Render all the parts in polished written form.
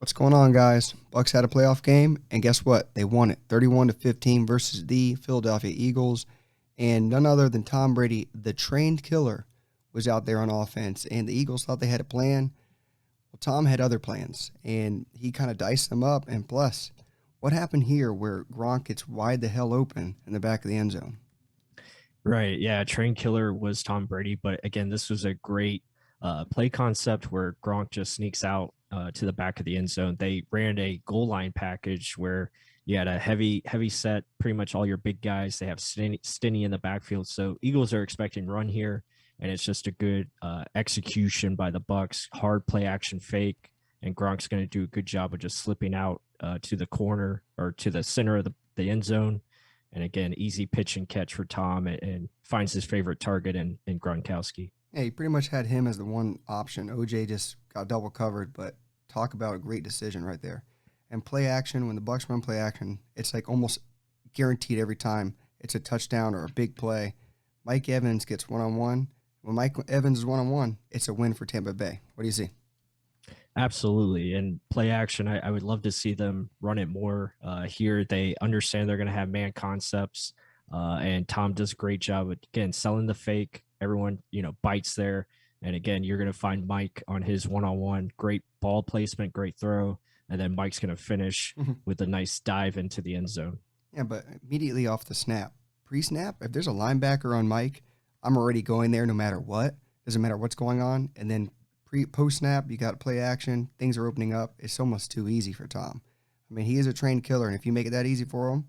What's going on, guys? Bucks had a playoff game, and guess what? They won it 31-15 versus the Philadelphia Eagles. And none other than Tom Brady, the trained killer, was out there on offense. And the Eagles thought they had a plan. Well, Tom had other plans, and he kind of diced them up. And plus, what happened here where Gronk gets wide the hell open in the back of the end zone? Right. Yeah. Train killer was Tom Brady. But again, this was a great play concept where Gronk just sneaks out to the back of the end zone. They ran a goal line package where you had a heavy set, pretty much all your big guys. They have Stinney in the backfield. So Eagles are expecting run here. And it's just a good execution by the Bucs. Hard play action fake. And Gronk's going to do a good job of just slipping out to the corner or to the center of the end zone, and again, easy pitch and catch for Tom, and finds his favorite target in Gronkowski. Yeah, he pretty much had him as the one option. OJ just got double covered, but talk about a great decision right there. And play action, when the Bucks run play action, it's like almost guaranteed every time it's a touchdown or a big play. Mike Evans gets one on one. When Mike Evans is one on one, it's a win for Tampa Bay. What do you see? Absolutely. And play action, I would love to see them run it more here. They understand they're going to have man concepts. And Tom does a great job, again, selling the fake. Everyone, bites there. And again, you're going to find Mike on his one-on-one. Great ball placement, great throw. And then Mike's going to finish with a nice dive into the end zone. Yeah, but immediately off the snap, pre-snap, if there's a linebacker on Mike, I'm already going there no matter what. Doesn't matter what's going on. And then post snap, you got play action. Things are opening up. It's almost too easy for Tom. I mean, he is a trained killer, and if you make it that easy for him,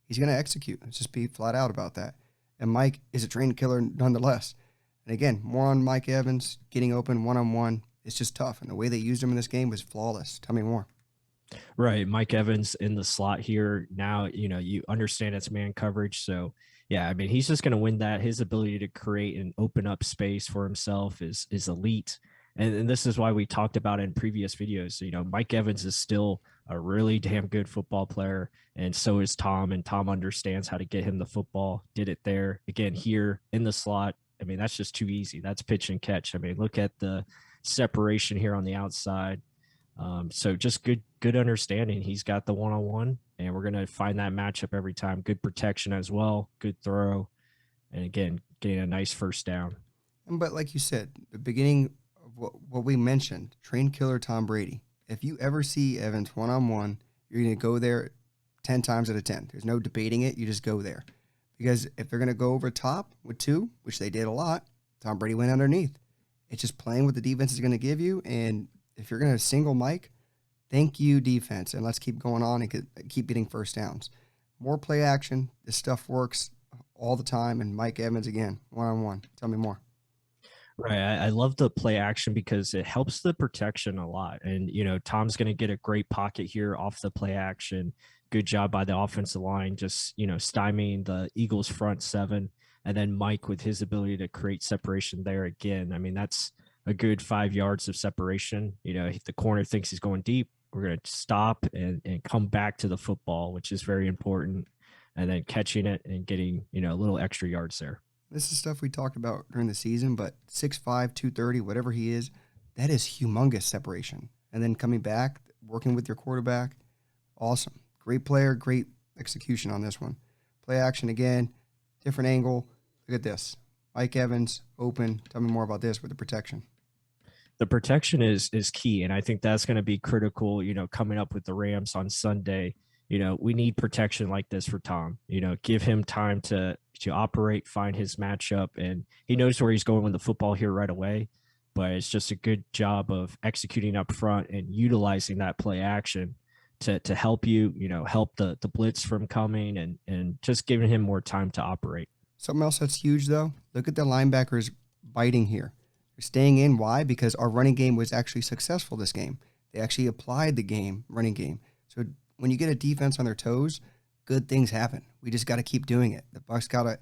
he's going to execute. Let's just be flat out about that. And Mike is a trained killer nonetheless. And again, more on Mike Evans getting open one on one. It's just tough, and the way they used him in this game was flawless. Tell me more. Right. Mike Evans in the slot here. Now, you understand it's man coverage. So, yeah, I mean, he's just going to win that. His ability to create and open up space for himself is elite. And this is why we talked about it in previous videos. Mike Evans is still a really damn good football player. And so is Tom. And Tom understands how to get him the football. Did it there. Again, here in the slot. I mean, that's just too easy. That's pitch and catch. I mean, look at the separation here on the outside. So just good understanding. He's got the one-on-one, and we're gonna find that matchup every time. Good protection as well, good throw, and again, getting a nice first down. But like you said, the beginning of what we mentioned, trained killer Tom Brady. If you ever see Evans one on one, you're going to go there 10 times out of 10. There's no debating it. You just go there. Because if they're going to go over top with two, which they did a lot, Tom Brady went underneath. It's just playing what the defense is going to give you. And if you're going to single Mike, thank you, defense. And let's keep going on and keep getting first downs. More play action. This stuff works all the time. And Mike Evans, again, one on one. Tell me more. Right. I love the play action because it helps the protection a lot. And, Tom's going to get a great pocket here off the play action. Good job by the offensive line, just, stymieing the Eagles front seven. And then Mike with his ability to create separation there again. I mean, that's a good 5 yards of separation. If the corner thinks he's going deep, we're going to stop and come back to the football, which is very important. And then catching it and getting, a little extra yards there. This is stuff we talked about during the season, but 6'5", 230, whatever he is, that is humongous separation. And then coming back, working with your quarterback, awesome. Great player, great execution on this one. Play action again, different angle. Look at this. Mike Evans, open. Tell me more about this with the protection. The protection is key, and I think that's going to be critical, coming up with the Rams on Sunday. We need protection like this for Tom. Give him time to operate, find his matchup, and he knows where he's going with the football here right away. But it's just a good job of executing up front and utilizing that play action to help help the blitz from coming, and just giving him more time to operate. Something else that's huge, though, look at the linebackers biting here. They're staying in. Why? Because our running game was actually successful this game. They actually applied the running game. So when you get a defense on their toes, good things happen. We just got to keep doing it. The Bucs got to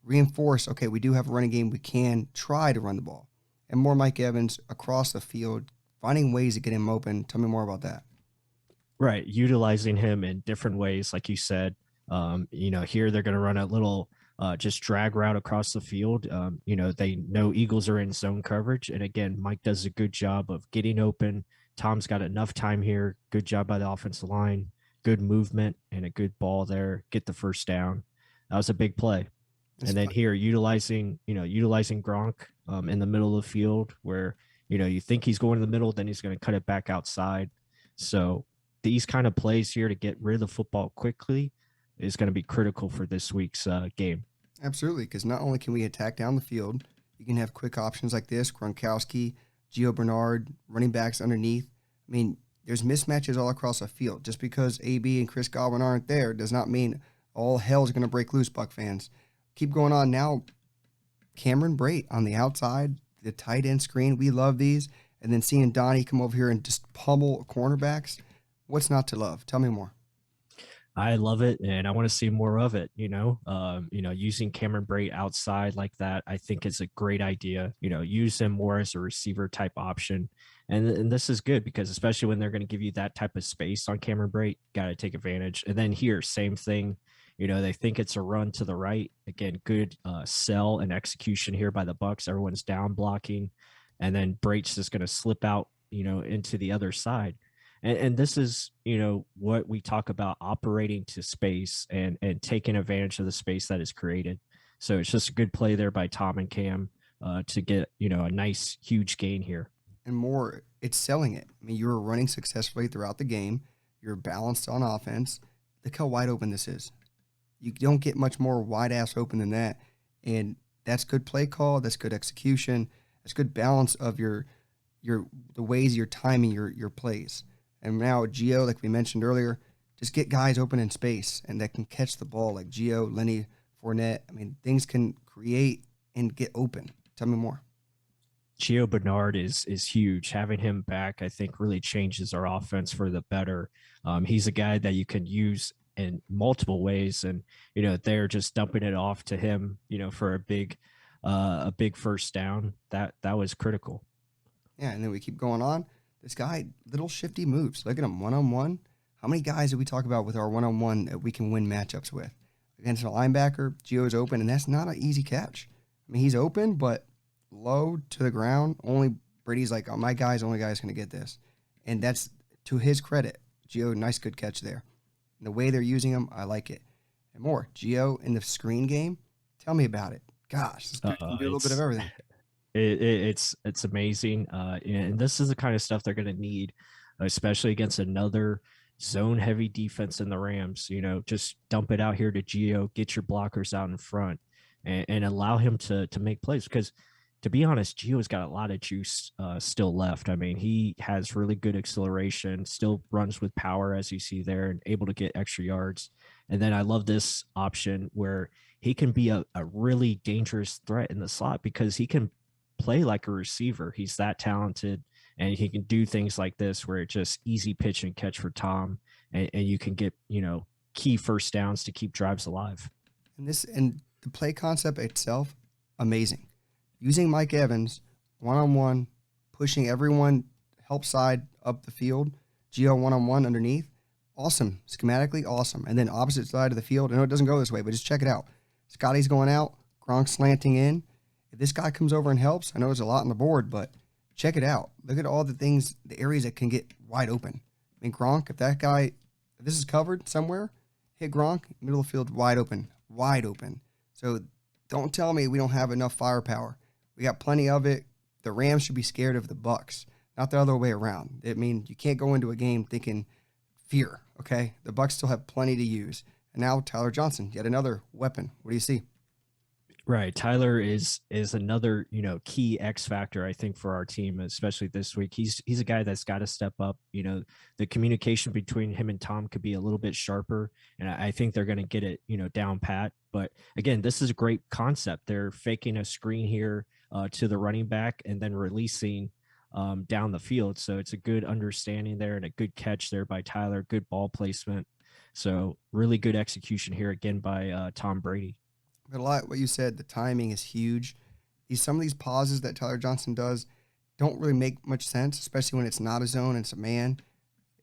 reinforce, okay, we do have a running game. We can try to run the ball. And more Mike Evans across the field, finding ways to get him open. Tell me more about that. Right, utilizing him in different ways, like you said. Here they're going to run a little just drag route across the field. They know Eagles are in zone coverage, and again, Mike does a good job of getting open, Tom's got enough time here. Good job by the offensive line, good movement, and a good ball there. Get the first down. That was a big play. It's And then fun. here, utilizing Gronk in the middle of the field where, you think he's going to the middle, then he's going to cut it back outside. So these kind of plays here to get rid of the football quickly is going to be critical for this week's game. Absolutely, because not only can we attack down the field, you can have quick options like this, Gronkowski, Gio Bernard, running backs underneath. I mean, there's mismatches all across the field. Just because AB and Chris Godwin aren't there does not mean all hell's going to break loose, Buck fans. Keep going on now. Cameron Brate on the outside, the tight end screen. We love these. And then seeing Donnie come over here and just pummel cornerbacks. What's not to love? Tell me more. I love it, and I want to see more of it. Using Cameron Brate outside like that, I think is a great idea. Use him more as a receiver type option, and this is good because especially when they're going to give you that type of space on Cameron Brate, got to take advantage. And then here, same thing. They think it's a run to the right. Again, good sell and execution here by the Bucs. Everyone's down blocking, and then Brate's just going to slip out, into the other side. And this is, what we talk about operating to space and taking advantage of the space that is created. So it's just a good play there by Tom and Cam to get, a nice, huge gain here. And more, it's selling it. I mean, you were running successfully throughout the game. You're balanced on offense. Look how wide open this is. You don't get much more wide-ass open than that. And that's good play call. That's good execution. That's good balance of the ways you're timing your plays. And now Gio, like we mentioned earlier, just get guys open in space and that can catch the ball like Gio, Lenny, Fournette. I mean, things can create and get open. Tell me more. Gio Bernard is huge. Having him back, I think, really changes our offense for the better. He's a guy that you can use in multiple ways, and they're just dumping it off to him, for a big first down. That was critical. Yeah, and then we keep going on. This guy, little shifty moves. Look at him, one-on-one. How many guys did we talk about with our one-on-one that we can win matchups with? Against a linebacker, Gio's open, and that's not an easy catch. I mean, he's open, but low to the ground. Only Brady's like, oh, my guy's the only guy's going to get this. And that's to his credit. Gio, nice good catch there. And the way they're using him, I like it. And more, Gio in the screen game, tell me about it. Gosh, this dude can do a little bit of everything. It's amazing, and this is the kind of stuff they're going to need, especially against another zone-heavy defense in the Rams. Just dump it out here to Gio, get your blockers out in front, and allow him to make plays. Because, to be honest, Gio's got a lot of juice still left. I mean, he has really good acceleration, still runs with power, as you see there, and able to get extra yards. And then I love this option where he can be a really dangerous threat in the slot because he can play like a receiver. He's that talented, and he can do things like this where it's just easy pitch and catch for Tom, and you can get key first downs to keep drives alive. And the play concept itself, amazing. Using Mike Evans one-on-one, pushing everyone help side up the field, Gio one-on-one underneath, awesome. Schematically awesome. And then opposite side of the field, I know it doesn't go this way, but just check it out. Scotty's going out, Gronk slanting in. If this guy comes over and helps, I know there's a lot on the board, but check it out. Look at all the things, the areas that can get wide open. I mean, Gronk, if this is covered somewhere, hit Gronk, middle of the field, wide open. So don't tell me we don't have enough firepower. We got plenty of it. The Rams should be scared of the Bucs, not the other way around. I mean, you can't go into a game thinking fear, okay? The Bucs still have plenty to use. And now Tyler Johnson, yet another weapon. What do you see? Right. Tyler is another, key X factor, I think, for our team, especially this week. He's a guy that's got to step up. The communication between him and Tom could be a little bit sharper, and I think they're going to get it, down pat. But again, this is a great concept. They're faking a screen here to the running back and then releasing down the field. So it's a good understanding there and a good catch there by Tyler, good ball placement. So really good execution here again by Tom Brady. But a lot what you said, the timing is huge. Some of these pauses that Tyler Johnson does don't really make much sense, especially when it's not a zone and it's a man.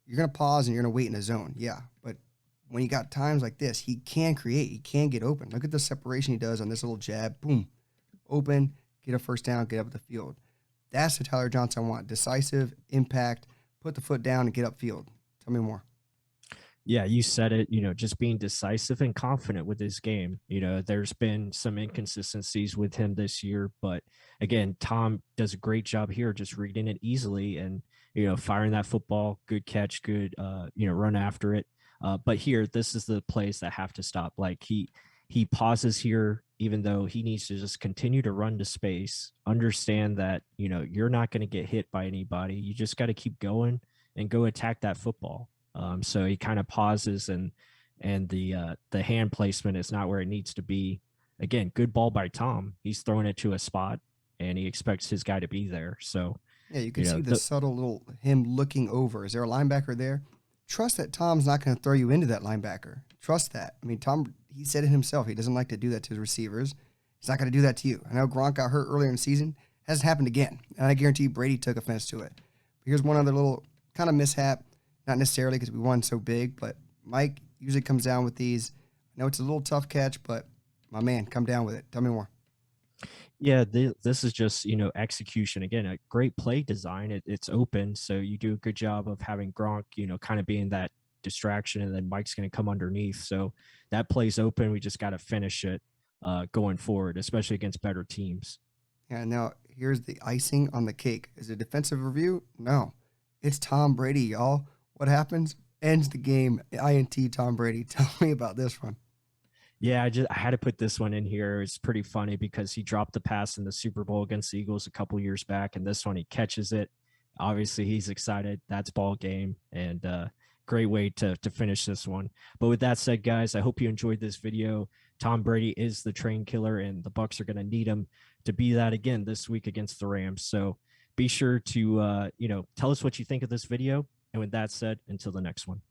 You're going to pause and you're going to wait in a zone, yeah. But when you got times like this, he can create. He can get open. Look at the separation he does on this little jab. Boom. Open, get a first down, get up the field. That's the Tyler Johnson I want. Decisive, impact, put the foot down and get upfield. Tell me more. Yeah, you said it, just being decisive and confident with his game. There's been some inconsistencies with him this year, but again, Tom does a great job here just reading it easily and, firing that football, good catch, good, run after it. But here, this is the plays that have to stop. Like he pauses here, even though he needs to just continue to run to space, understand that, you're not going to get hit by anybody. You just got to keep going and go attack that football. So he kind of pauses and the hand placement is not where it needs to be. Again, good ball by Tom. He's throwing it to a spot and he expects his guy to be there. So yeah, you can see the subtle little him looking over. Is there a linebacker there? Trust that Tom's not going to throw you into that linebacker. Trust that. I mean, Tom, he said it himself. He doesn't like to do that to his receivers. He's not going to do that to you. I know Gronk got hurt earlier in the season. Hasn't happened again. And I guarantee you Brady took offense to it. But here's one other little kind of mishap. Not necessarily because we won so big, but Mike usually comes down with these. I know it's a little tough catch, but my man, come down with it. Tell me more. Yeah, this is just, execution. Again, a great play design. It's open. So you do a good job of having Gronk, kind of being that distraction, and then Mike's going to come underneath. So that play's open. We just got to finish it going forward, especially against better teams. Yeah, now here's the icing on the cake. Is it a defensive review? No. It's Tom Brady, y'all. What happens? Ends the game. INT Tom Brady. Tell me about this one. Yeah, I had to put this one in here. It's pretty funny because he dropped the pass in the Super Bowl against the Eagles a couple years back, and this one he catches it. Obviously, he's excited. That's ball game, and great way to finish this one. But with that said, guys, I hope you enjoyed this video. Tom Brady is the train killer, and the Bucs are going to need him to be that again this week against the Rams. So be sure to tell us what you think of this video. And with that said, until the next one.